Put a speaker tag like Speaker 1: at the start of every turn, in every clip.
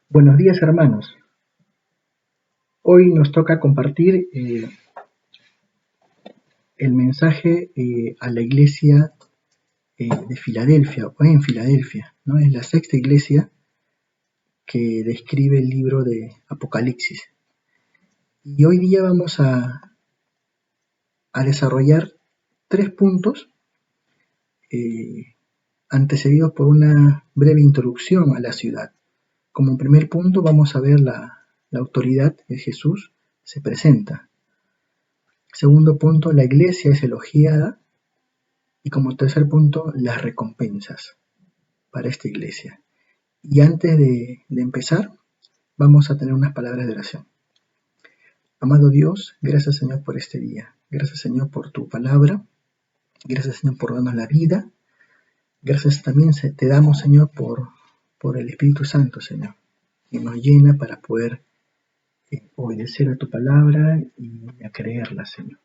Speaker 1: Buenos días, hermanos. Hoy nos toca compartir el mensaje a la iglesia de Filadelfia, o en Filadelfia, ¿no? Es la sexta iglesia que describe el libro de Apocalipsis. Y hoy día vamos a desarrollar tres puntos antecedidos por una breve introducción a la ciudad. Como primer punto vamos a ver la autoridad de Jesús se presenta. Segundo punto, la iglesia es elogiada. Y como tercer punto, las recompensas para esta iglesia. Y antes de empezar, vamos a tener unas palabras de oración. Amado Dios, gracias Señor por este día. Gracias Señor por tu palabra. Gracias Señor por darnos la vida. Gracias también te damos Señor por el Espíritu Santo, Señor, que nos llena para poder obedecer a tu palabra y a creerla, Señor.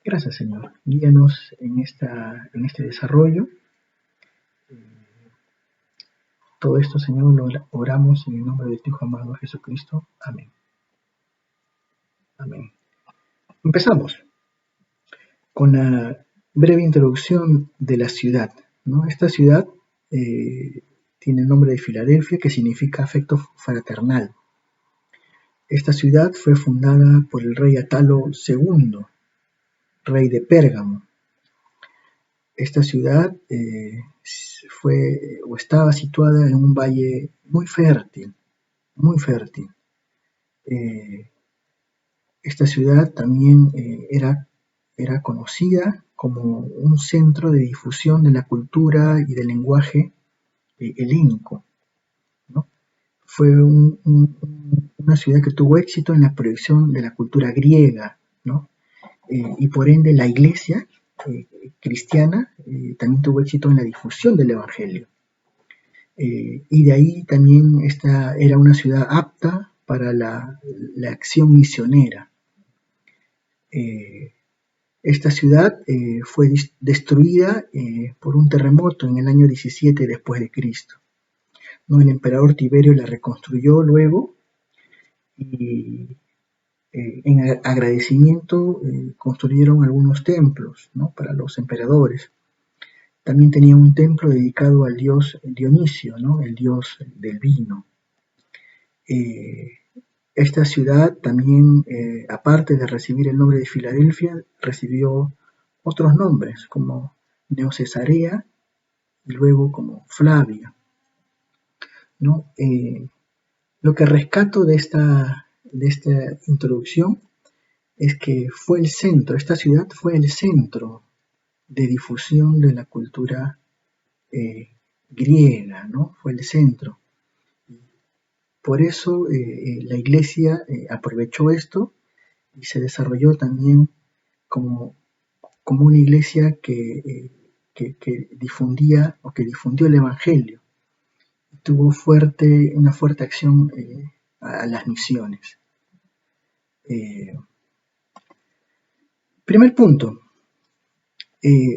Speaker 1: Gracias, Señor. Guíanos en este desarrollo. Todo esto, Señor, lo oramos en el nombre de tu Hijo amado Jesucristo. Amén. Amén. Empezamos con la breve introducción de la ciudad, ¿no? Esta ciudad tiene el nombre de Filadelfia, que significa afecto fraternal. Esta ciudad fue fundada por el rey Atalo II, rey de Pérgamo. Esta ciudad estaba situada en un valle muy fértil, muy fértil. Esta ciudad también era conocida como un centro de difusión de la cultura y del lenguaje helénico, ¿no? Fue una ciudad que tuvo éxito en la proyección de la cultura griega, ¿no? Y por ende la iglesia cristiana también tuvo éxito en la difusión del evangelio. Y de ahí también esta era una ciudad apta para la acción misionera. Esta ciudad fue destruida por un terremoto en el año 17 después de Cristo. ¿No? El emperador Tiberio la reconstruyó luego y en agradecimiento construyeron algunos templos, ¿no? Para los emperadores. También tenía un templo dedicado al dios Dionisio, ¿no? El dios del vino. Esta ciudad también, aparte de recibir el nombre de Filadelfia, recibió otros nombres como Neocesarea y luego como Flavia, ¿no? Lo que rescato de esta introducción es que esta ciudad fue el centro de difusión de la cultura griega, ¿no? Fue el centro. Por eso la iglesia aprovechó esto y se desarrolló también como una iglesia que difundía o que difundió el evangelio. Tuvo una fuerte acción a las misiones. Primer punto,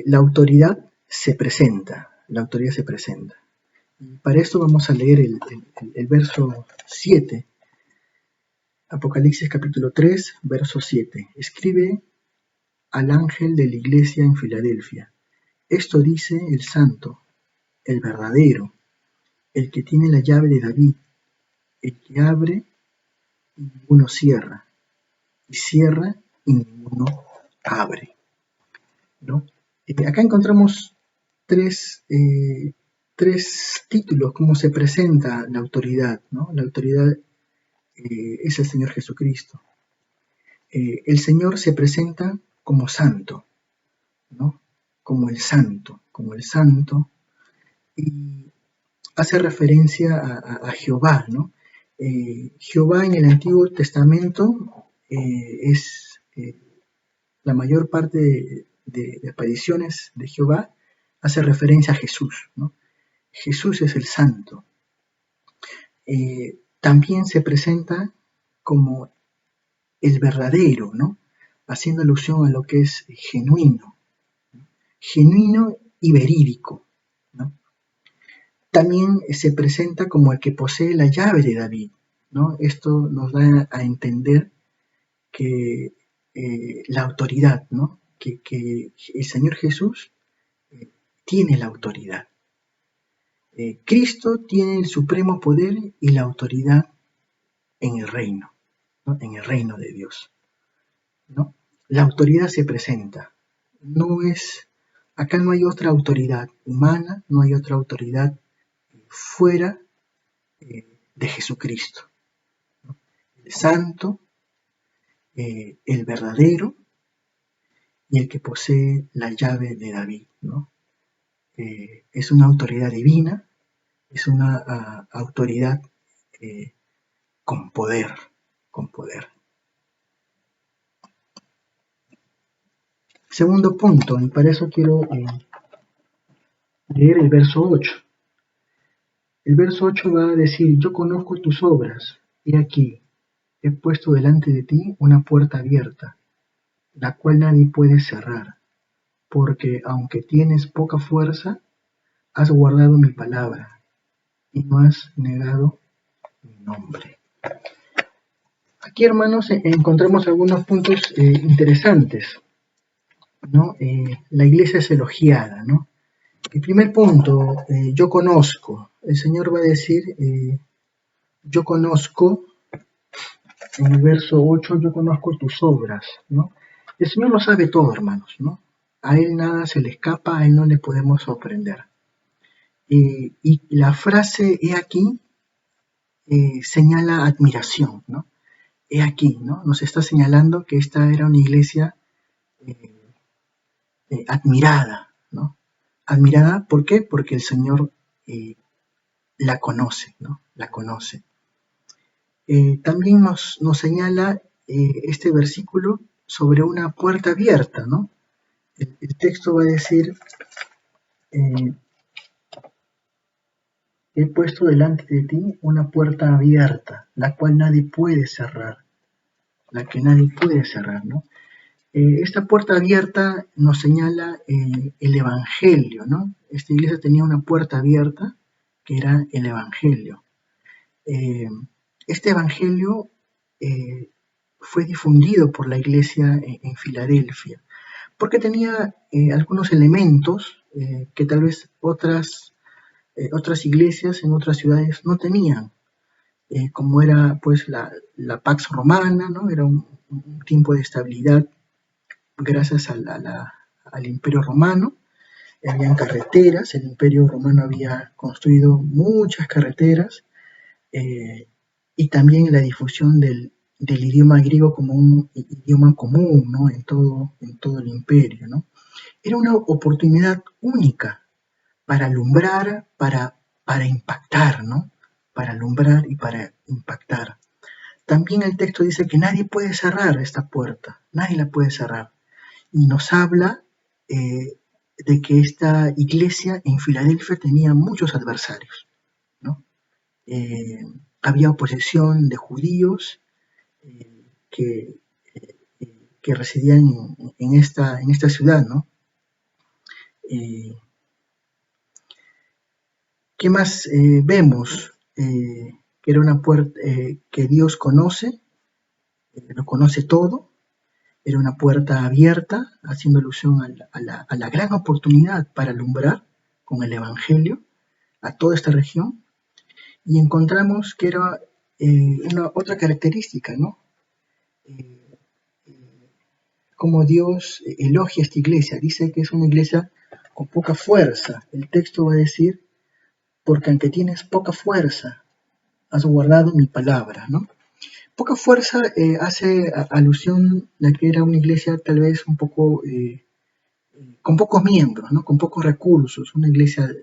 Speaker 1: la autoridad se presenta. La autoridad se presenta. Para esto vamos a leer el verso 7. Apocalipsis capítulo 3, verso 7. Escribe al ángel de la iglesia en Filadelfia. Esto dice el santo, el verdadero, el que tiene la llave de David, el que abre y ninguno cierra, y cierra y ninguno abre, ¿no? Acá encontramos tres títulos, cómo se presenta la autoridad, ¿no? La autoridad es el Señor Jesucristo. El Señor se presenta como santo, ¿no? Como el santo, y hace referencia a Jehová, ¿no? Jehová en el Antiguo Testamento es la mayor parte de apariciones de Jehová hace referencia a Jesús, ¿no? Jesús es el santo. También se presenta como el verdadero, ¿no? Haciendo alusión a lo que es genuino y verídico, ¿no? también se presenta como el que posee la llave de David, ¿no? Esto nos da a entender que la autoridad, ¿no? Que el Señor Jesús tiene la autoridad. Cristo tiene el supremo poder y la autoridad en el reino, ¿no? En el reino de Dios, ¿no? La autoridad se presenta, acá no hay otra autoridad humana, no hay otra autoridad fuera de Jesucristo, ¿no? El santo, el verdadero y el que posee la llave de David, ¿no? Es una autoridad divina, es una autoridad con poder, con poder. Segundo punto, y para eso quiero leer el verso 8. El verso 8 va a decir, yo conozco tus obras, he aquí, he puesto delante de ti una puerta abierta, la cual nadie puede cerrar, porque aunque tienes poca fuerza, has guardado mi palabra y no has negado mi nombre. Aquí, hermanos, encontramos algunos puntos interesantes, ¿no? La iglesia es elogiada, ¿no? El primer punto, yo conozco. El Señor va a decir, yo conozco, en el verso 8, yo conozco tus obras, ¿no? El Señor lo sabe todo, hermanos, ¿no? A Él nada se le escapa, a Él no le podemos sorprender. Y la frase he aquí señala admiración, ¿no? He aquí, ¿no? Nos está señalando que esta era una iglesia admirada, ¿no? Admirada, ¿por qué? Porque el Señor la conoce, ¿no? La conoce. También nos señala este versículo sobre una puerta abierta, ¿no? El texto va a decir, he puesto delante de ti una puerta abierta, la cual nadie puede cerrar, la que nadie puede cerrar, ¿no? Esta puerta abierta nos señala el Evangelio, ¿no? Esta iglesia tenía una puerta abierta que era el Evangelio. Este Evangelio fue difundido por la iglesia en Filadelfia, porque tenía algunos elementos que tal vez otras iglesias en otras ciudades no tenían, como era pues la Pax Romana, ¿no? Era un tiempo de estabilidad gracias al Imperio Romano. Habían carreteras, el Imperio Romano había construido muchas carreteras, y también la difusión del idioma griego como un idioma común, ¿no? en todo el imperio, ¿no? Era una oportunidad única para alumbrar, para impactar, ¿no? Para alumbrar y para impactar. También el texto dice que nadie puede cerrar esta puerta, nadie la puede cerrar. Y nos habla de que esta iglesia en Filadelfia tenía muchos adversarios, ¿no? Había oposición de judíos que residían en esta ciudad, ¿no? ¿Qué más vemos? Que era una puerta que Dios conoce, lo conoce todo, era una puerta abierta, haciendo alusión a la gran oportunidad para alumbrar con el Evangelio a toda esta región, y encontramos que era otra característica, ¿no? Como Dios elogia esta iglesia, dice que es una iglesia con poca fuerza. El texto va a decir, porque aunque tienes poca fuerza, has guardado mi palabra, ¿no? Poca fuerza hace alusión a que era una iglesia tal vez un poco con pocos miembros, ¿no? Con pocos recursos, una iglesia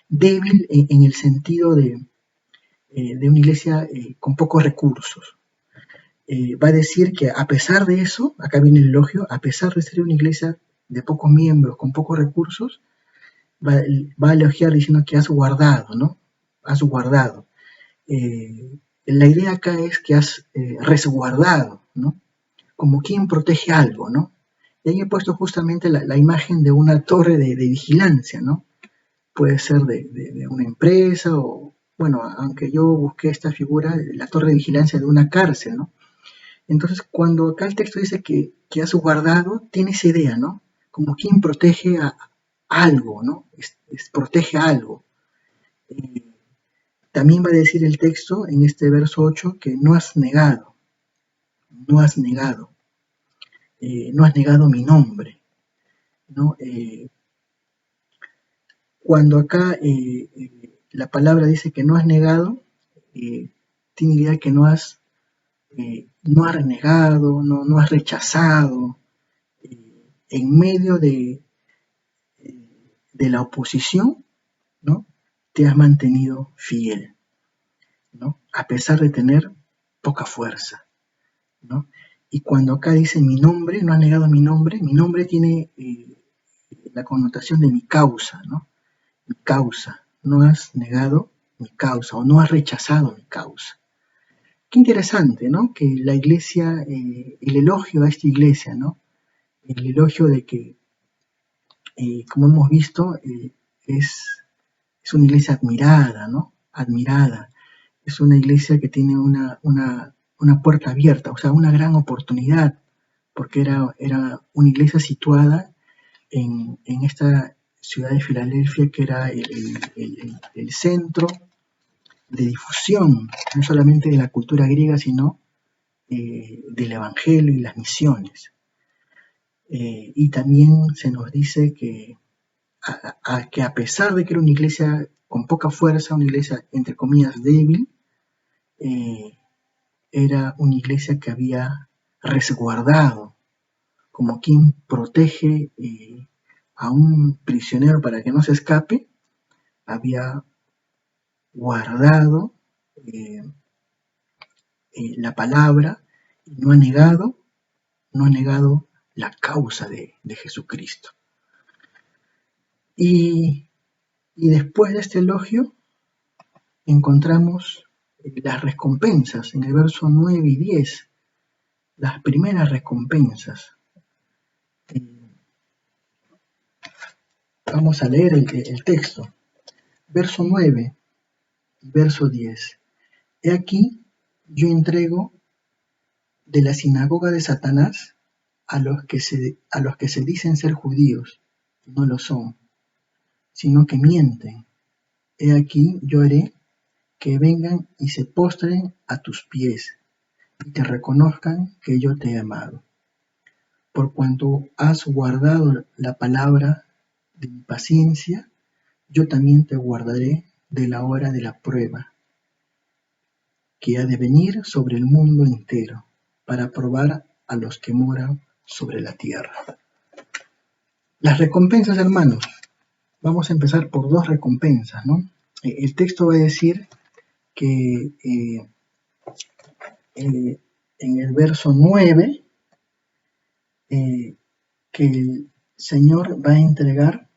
Speaker 1: débil en el sentido de una iglesia con pocos recursos. Va a decir que a pesar de eso, acá viene el elogio, a pesar de ser una iglesia de pocos miembros, con pocos recursos, va a elogiar diciendo que has guardado, ¿no? Has guardado. La idea acá es que has resguardado, ¿no? Como quien protege algo, ¿no? Y ahí he puesto justamente la imagen de una torre de vigilancia, ¿no? puede ser de una empresa o, bueno, aunque yo busqué esta figura, la torre de vigilancia de una cárcel, ¿no? Entonces, cuando acá el texto dice que has guardado, tiene esa idea, ¿no? Como quien protege a algo, ¿no? Protege algo. También va a decir el texto en este verso 8 que no has negado, no has negado, no has negado mi nombre, ¿no? Cuando acá la palabra dice que no has negado, tiene idea que no has renegado, no has rechazado, en medio de la oposición, ¿no? Te has mantenido fiel, ¿no? A pesar de tener poca fuerza, ¿no? Y cuando acá dice mi nombre, no has negado mi nombre tiene la connotación de mi causa, ¿no? Mi causa, no has negado mi causa o no has rechazado mi causa. Qué interesante, ¿no? Que la iglesia, el elogio a esta iglesia, ¿no? El elogio de que, como hemos visto, es una iglesia admirada, ¿no? Admirada. Es una iglesia que tiene una puerta abierta, o sea, una gran oportunidad, porque era una iglesia situada en esta ciudad de Filadelfia, que era el centro de difusión, no solamente de la cultura griega, sino del Evangelio y las misiones. Y también se nos dice que a pesar de que era una iglesia con poca fuerza, una iglesia entre comillas débil, era una iglesia que había resguardado, como quien protege a un prisionero para que no se escape, había guardado eh, la palabra y no ha negado la causa de Jesucristo. Y después de este elogio encontramos las recompensas en el verso 9 y 10, las primeras recompensas. Vamos a leer el texto. Verso 9 y verso 10. He aquí, yo entrego de la sinagoga de Satanás a los que se dicen ser judíos, no lo son, sino que mienten. He aquí, yo haré que vengan y se postren a tus pies y te reconozcan que yo te he amado. Por cuanto has guardado la palabra de mi paciencia, yo también te guardaré de la hora de la prueba, que ha de venir sobre el mundo entero, para probar a los que moran sobre la tierra. Las recompensas, hermanos. Vamos a empezar por dos recompensas, ¿no? El texto va a decir que en el verso 9, que el Señor va a entregar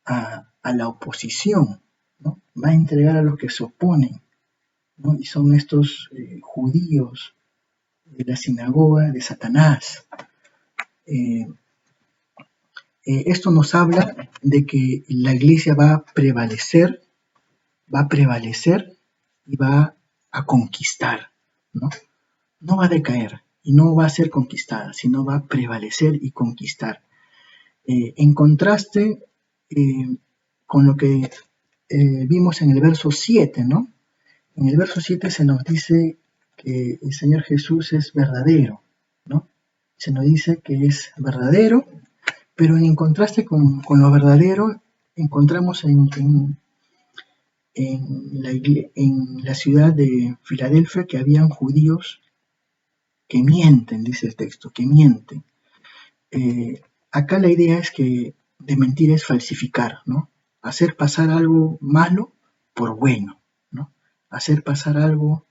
Speaker 1: a la oposición, ¿no? Va a entregar a los que se oponen, ¿no? Y son estos judíos de la sinagoga de Satanás. Esto nos habla de que la iglesia va a prevalecer y va a conquistar, ¿no? No va a decaer y no va a ser conquistada, sino va a prevalecer y conquistar. En contraste con lo que vimos en el verso 7, ¿no? En el verso 7 se nos dice que el Señor Jesús es verdadero, ¿no? Se nos dice que es verdadero, pero en contraste con lo verdadero, encontramos en la ciudad de Filadelfia que habían judíos que mienten, dice el texto, que mienten. Acá la idea es que de mentir es falsificar, ¿no? Hacer pasar algo malo por bueno, ¿no? Hacer pasar algo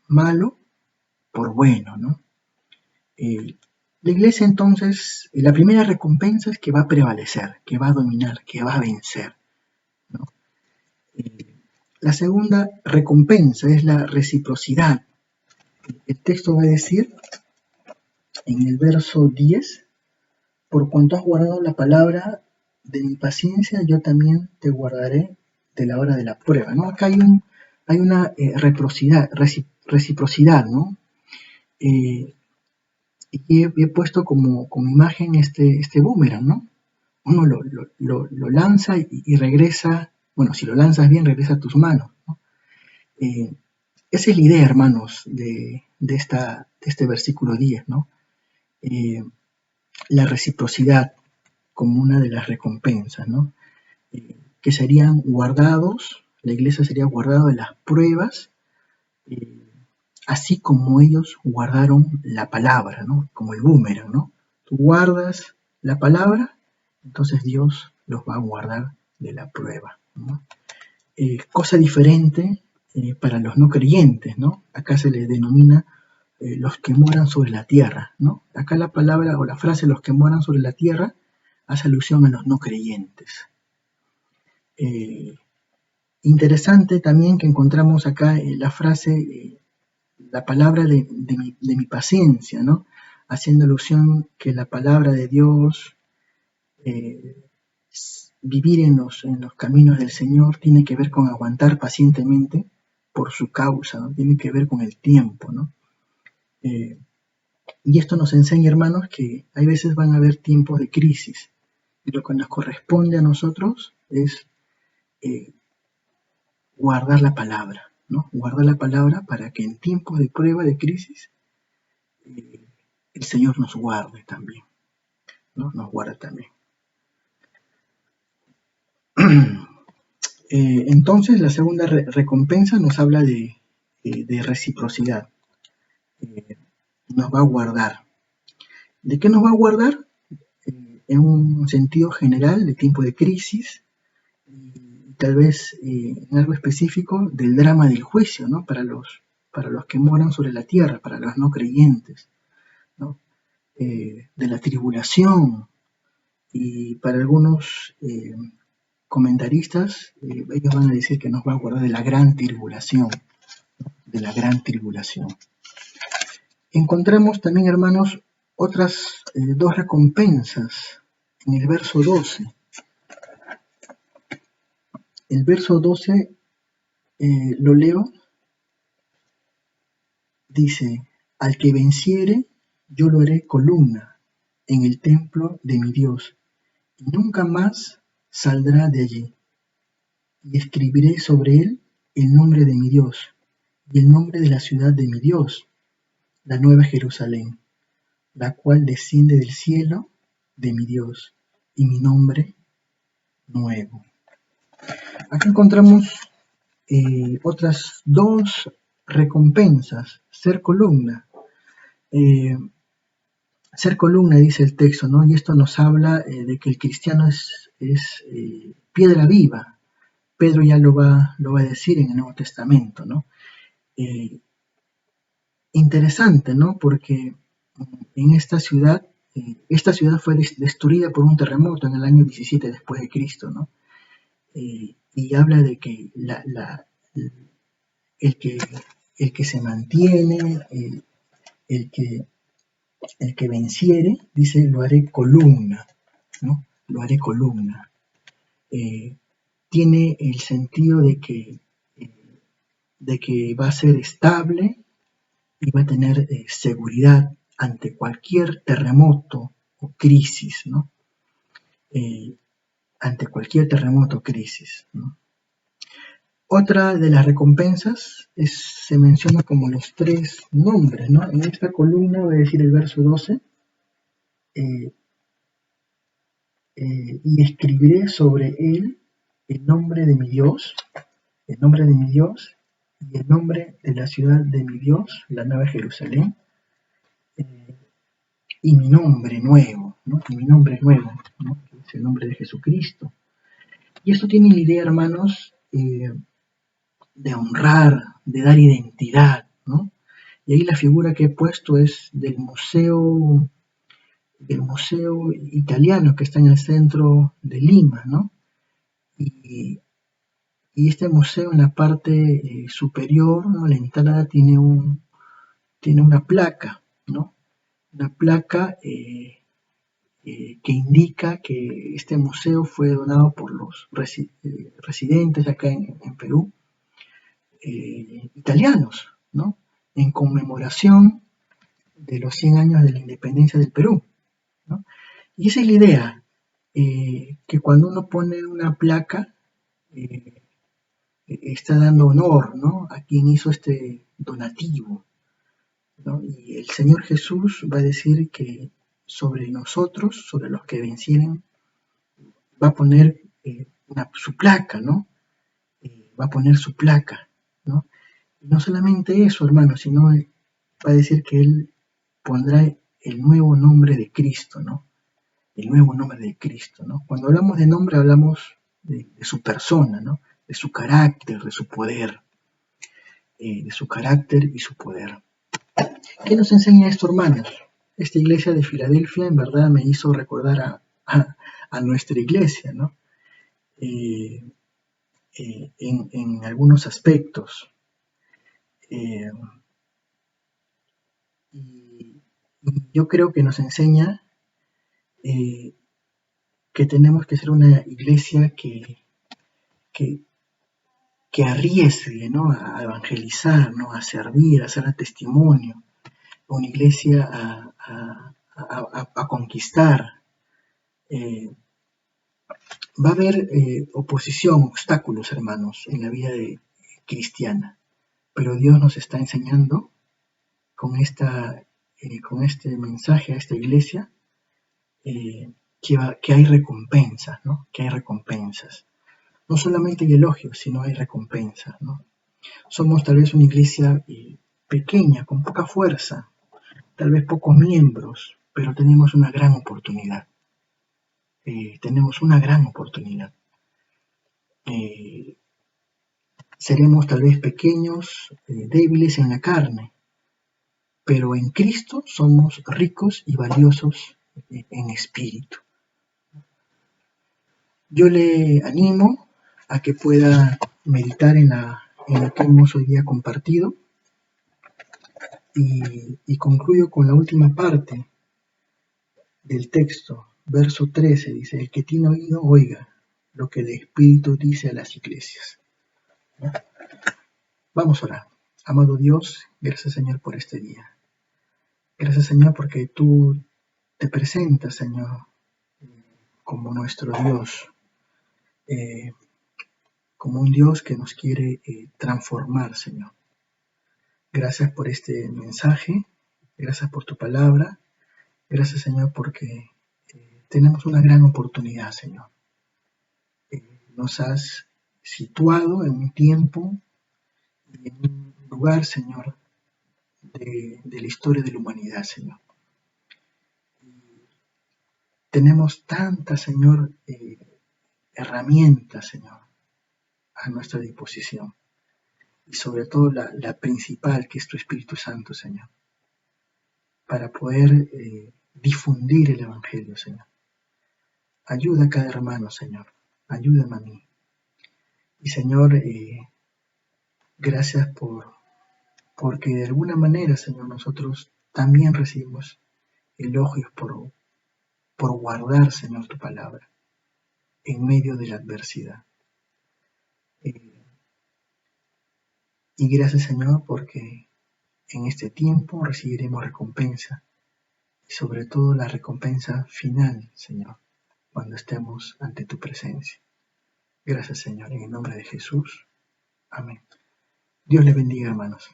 Speaker 1: malo por bueno, ¿no? La iglesia entonces, la primera recompensa es que va a prevalecer, que va a dominar, que va a vencer, ¿no? La segunda recompensa es la reciprocidad. El texto va a decir en el verso 10, por cuanto has guardado la palabra de mi paciencia yo también te guardaré de la hora de la prueba, ¿no? Acá hay una reciprocidad, ¿no? Y he puesto como imagen este boomerang, ¿no? Uno lo lanza y regresa, bueno, si lo lanzas bien, regresa a tus manos, ¿no? Esa es la idea, hermanos, de este versículo 10, ¿no? La reciprocidad como una de las recompensas, ¿no? Que serían guardados, la iglesia sería guardada de las pruebas, así como ellos guardaron la palabra, ¿no? Como el boomerang, ¿no? Tú guardas la palabra, entonces Dios los va a guardar de la prueba, ¿no? Cosa diferente para los no creyentes, ¿no? Acá se les denomina los que moran sobre la tierra, ¿no? Acá la palabra o la frase los que moran sobre la tierra hace alusión a los no creyentes. Interesante también que encontramos acá la frase, la palabra de mi paciencia, ¿no? Haciendo alusión que la palabra de Dios, vivir en los caminos del Señor, tiene que ver con aguantar pacientemente por su causa, ¿no? Tiene que ver con el tiempo, ¿no? Y esto nos enseña, hermanos, que hay veces van a haber tiempos de crisis, y lo que nos corresponde a nosotros es guardar la palabra, ¿no? Guardar la palabra para que en tiempos de prueba, de crisis, el Señor nos guarde también, ¿no? Nos guarde también. Entonces, la segunda recompensa nos habla de reciprocidad. Nos va a guardar. ¿De qué nos va a guardar? En un sentido general, de tiempo de crisis, y tal vez en algo específico del drama del juicio, ¿no? Para los que moran sobre la tierra, para los no creyentes, ¿no? De la tribulación, y para algunos comentaristas, ellos van a decir que nos va a guardar de la gran tribulación, ¿no? De la gran tribulación. Encontramos también, hermanos, otras dos recompensas en el verso 12. El verso 12 lo leo, dice: al que venciere, yo lo haré columna en el templo de mi Dios, y nunca más saldrá de allí. Y escribiré sobre él el nombre de mi Dios, y el nombre de la ciudad de mi Dios, la nueva Jerusalén, la cual desciende del cielo de mi Dios, y mi nombre nuevo. Aquí encontramos otras dos recompensas. Ser columna. Ser columna, dice el texto, ¿no? Y esto nos habla de que el cristiano es piedra viva. Pedro ya lo va a decir en el Nuevo Testamento, ¿no? Interesante, ¿no? Porque en esta ciudad fue destruida por un terremoto en el año 17 después de Cristo, ¿no? Y habla de que el que se mantiene, el que venciere, dice, lo haré columna, ¿no? Lo haré columna. Tiene el sentido de que va a ser estable y va a tener seguridad ante cualquier terremoto o crisis, ¿no? Ante cualquier terremoto o crisis, ¿no? Otra de las recompensas se menciona como los tres nombres, ¿no? En esta columna voy a decir el verso 12, y escribiré sobre él el nombre de mi Dios, y el nombre de la ciudad de mi Dios, la nueva Jerusalén, y mi nombre nuevo, ¿no? Y mi nombre nuevo, ¿no? Que es el nombre de Jesucristo. Y esto tiene la idea, hermanos, de honrar, de dar identidad, ¿no? Y ahí la figura que he puesto es del museo italiano que está en el centro de Lima, ¿no? Y este museo, en la parte superior, ¿no? La entrada tiene una placa, ¿no? Una placa que indica que este museo fue donado por los residentes acá en Perú, italianos, ¿no? En conmemoración de los 100 años de la independencia del Perú, ¿no? Y esa es la idea, que cuando uno pone una placa, eh, está dando honor, ¿no?, a quien hizo este donativo, ¿no? Y el Señor Jesús va a decir que sobre nosotros, sobre los que vencieren, va a poner su placa, ¿no? Va a poner su placa, ¿no? Y no solamente eso, hermano, sino va a decir que Él pondrá el nuevo nombre de Cristo, ¿no? El nuevo nombre de Cristo, ¿no? Cuando hablamos de nombre hablamos de su persona, ¿no? De su carácter, de su poder, de su carácter y su poder. ¿Qué nos enseña esto, hermanos? Esta iglesia de Filadelfia en verdad me hizo recordar a nuestra iglesia, ¿no? En algunos aspectos. Y yo creo que nos enseña que tenemos que ser una iglesia que arriesgue, ¿no?, a evangelizar, ¿no?, a servir, a hacer testimonio, una iglesia a conquistar. Va a haber oposición, obstáculos, hermanos, en la vida cristiana, pero Dios nos está enseñando con este mensaje a esta iglesia, que hay recompensas, ¿no? Que hay recompensas. No solamente hay elogios, sino hay recompensas, ¿no? Somos tal vez una iglesia pequeña, con poca fuerza, tal vez pocos miembros, pero tenemos una gran oportunidad. Tenemos una gran oportunidad. Seremos tal vez pequeños, débiles en la carne, pero en Cristo somos ricos y valiosos en espíritu. Yo le animo a que pueda meditar en lo que hemos hoy día compartido, y concluyo con la última parte del texto, verso 13, dice: el que tiene oído, oiga lo que el Espíritu dice a las iglesias. ¿No? Vamos a orar. Amado Dios, gracias, Señor, por este día. Gracias, Señor, porque tú te presentas, Señor, como nuestro Dios, como un Dios que nos quiere transformar, Señor. Gracias por este mensaje, gracias por tu palabra, gracias, Señor, porque tenemos una gran oportunidad, Señor. Nos has situado en un tiempo y en un lugar, Señor, de la historia de la humanidad, Señor. Tenemos tantas, Señor, herramientas, Señor, a nuestra disposición. Y sobre todo la principal, que es tu Espíritu Santo, Señor, para poder difundir el Evangelio, Señor. Ayuda a cada hermano, Señor. Ayúdame a mí. Y, Señor, gracias porque de alguna manera, Señor, nosotros también recibimos elogios por guardar, Señor, tu palabra en medio de la adversidad. Y gracias, Señor, porque en este tiempo recibiremos recompensa, y sobre todo la recompensa final, Señor, cuando estemos ante tu presencia. Gracias, Señor, en el nombre de Jesús. Amén. Dios les bendiga, hermanos.